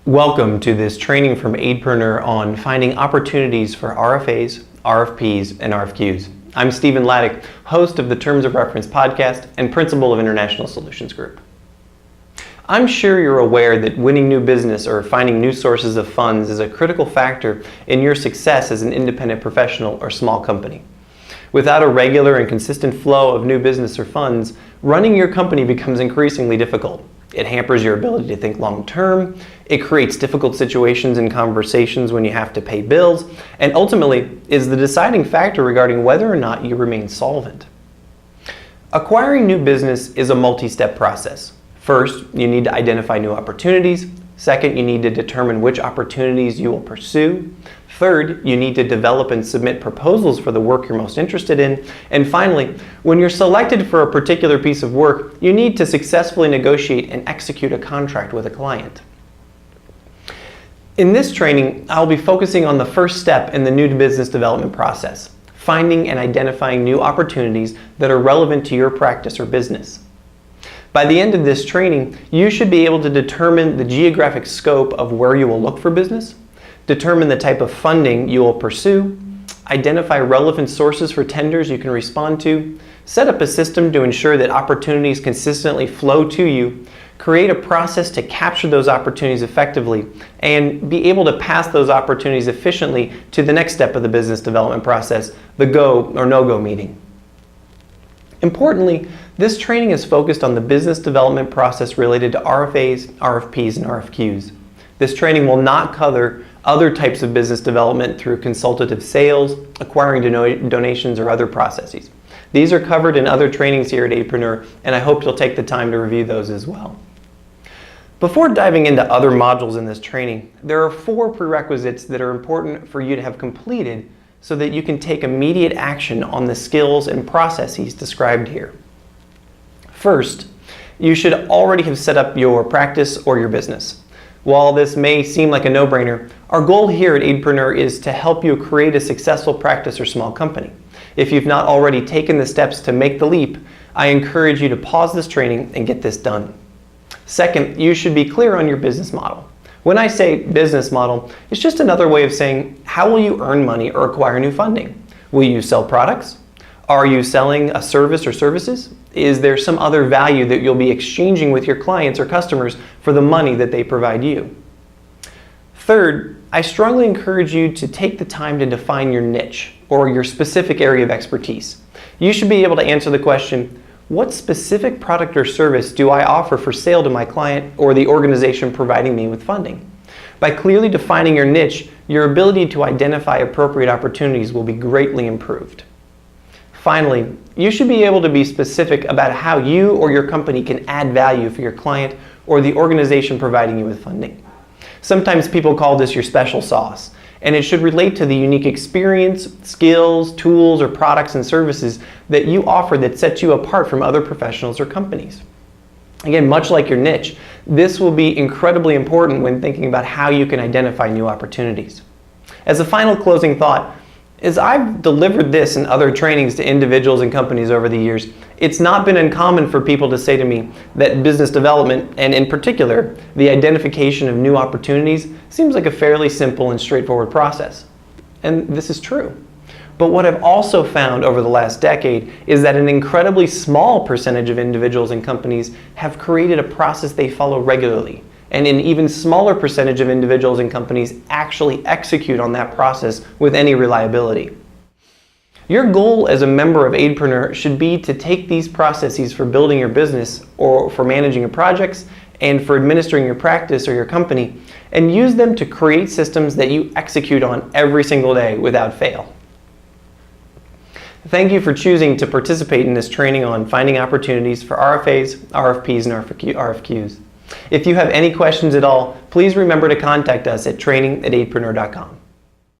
Welcome to this training from Aidpreneur on finding opportunities for RFAs, RFPs, and RFQs. I'm Stephen Laddick, host of the Terms of Reference podcast and principal of International Solutions Group. I'm sure you're aware that winning new business or finding new sources of funds is a critical factor in your success as an independent professional or small company. Without a regular and consistent flow of new business or funds, running your company becomes increasingly difficult. It hampers your ability to think long term, it creates difficult situations and conversations when you have to pay bills, and ultimately is the deciding factor regarding whether or not you remain solvent. Acquiring new business is a multi-step process. First, you need to identify new opportunities. Second, you need to determine which opportunities you will pursue. Third, you need to develop and submit proposals for the work you're most interested in. And finally, when you're selected for a particular piece of work, you need to successfully negotiate and execute a contract with a client. In this training, I'll be focusing on the first step in the new business development process, finding and identifying new opportunities that are relevant to your practice or business. By the end of this training, you should be able to determine the geographic scope of where you will look for business, determine the type of funding you will pursue, identify relevant sources for tenders you can respond to, set up a system to ensure that opportunities consistently flow to you, create a process to capture those opportunities effectively, and be able to pass those opportunities efficiently to the next step of the business development process, the go or no-go meeting. Importantly, this training is focused on the business development process related to RFAs, RFPs, and RFQs. This training will not cover other types of business development through consultative sales, acquiring donations, or other processes. These are covered in other trainings here at Aidpreneur, and I hope you'll take the time to review those as well. Before diving into other modules in this training, there are 4 prerequisites that are important for you to have completed so that you can take immediate action on the skills and processes described here. First, you should already have set up your practice or your business. While this may seem like a no-brainer, our goal here at Aidpreneur is to help you create a successful practice or small company. If you've not already taken the steps to make the leap, I encourage you to pause this training and get this done. Second, you should be clear on your business model. When I say business model, it's just another way of saying how will you earn money or acquire new funding? Will you sell products? Are you selling a service or services? Is there some other value that you'll be exchanging with your clients or customers for the money that they provide you? Third, I strongly encourage you to take the time to define your niche or your specific area of expertise. You should be able to answer the question, what specific product or service do I offer for sale to my client or the organization providing me with funding? By clearly defining your niche, your ability to identify appropriate opportunities will be greatly improved. Finally, you should be able to be specific about how you or your company can add value for your client or the organization providing you with funding. Sometimes people call this your special sauce, and it should relate to the unique experience, skills, tools, or products and services that you offer that sets you apart from other professionals or companies. Again, much like your niche, this will be incredibly important when thinking about how you can identify new opportunities. As a final closing thought, as I've delivered this and other trainings to individuals and companies over the years, it's not been uncommon for people to say to me that business development, and in particular, the identification of new opportunities, seems like a fairly simple and straightforward process. And this is true. But what I've also found over the last decade is that an incredibly small percentage of individuals and companies have created a process they follow regularly. And an even smaller percentage of individuals and companies actually execute on that process with any reliability. Your goal as a member of Aidpreneur should be to take these processes for building your business or for managing your projects and for administering your practice or your company and use them to create systems that you execute on every single day without fail. Thank you for choosing to participate in this training on finding opportunities for RFAs, RFPs, and RFQs. If you have any questions at all, please remember to contact us at training@aidpreneur.com.